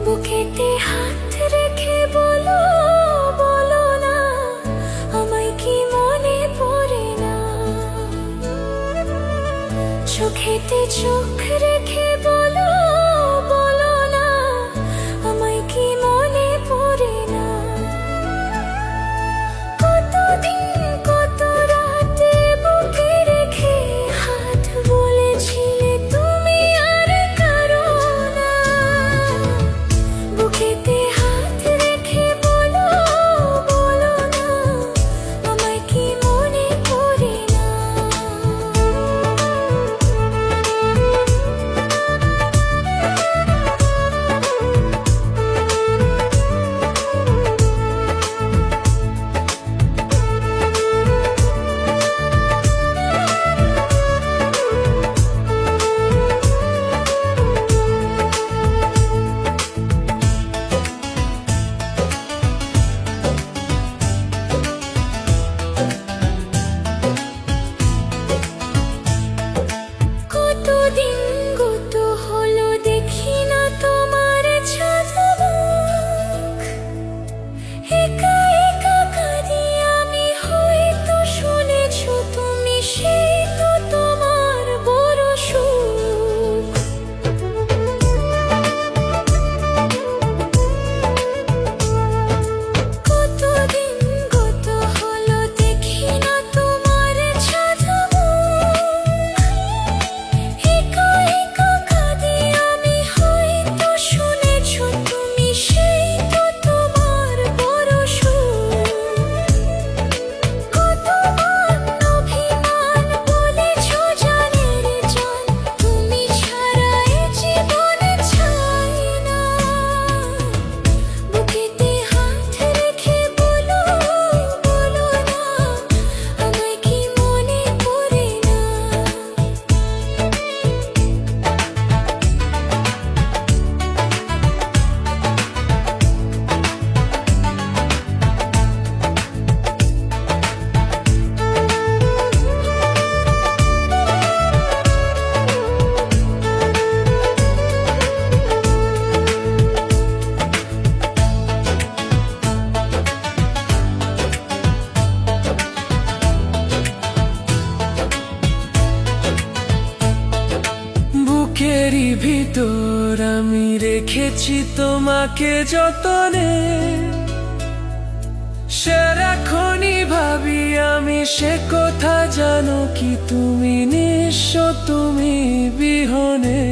বুকেতে হাত রেখে বলো, বলো না আমায় কি মনে পড়ে না। চোখেতে চোখ রেখে বলো, বলো না আমায় কি মনে পড়ে না। কতদিন কত রাতে বুকে রেখে হাত বলেছিলে তুমি আর কারো না। বুকেতে হাত রেখে বলো, বলো না আমায় কি মনে পড়ে না। কতদিন গত হলো দেখি না তোমার ঝলক। একা একা কাঁদি আমি, হয়তো শুনেছো তুমি, সেই তো তোমার বড় সুখ। কতদিন গত হলো দেখি না তোমার ঝলক। একা একা কাঁদি আমি, হয়তো শুনেছো তুমি, সেই তো তোমার বড় সুখ। কতবার অভিমান বলেছো জানের জান, তুমি ছাড়া এ জীবন চাই না। বুকেতে হাত রেখে বলো, বলো না আমায় কি মনে পড়ে না। বুকেরই ভিতর আমি রেখেছি তোমাকে যতনে। সারাক্ষণই ভাবি আমি সে কথা, জানো কি তুমি নিঃস্ব, তুমি বিহনে।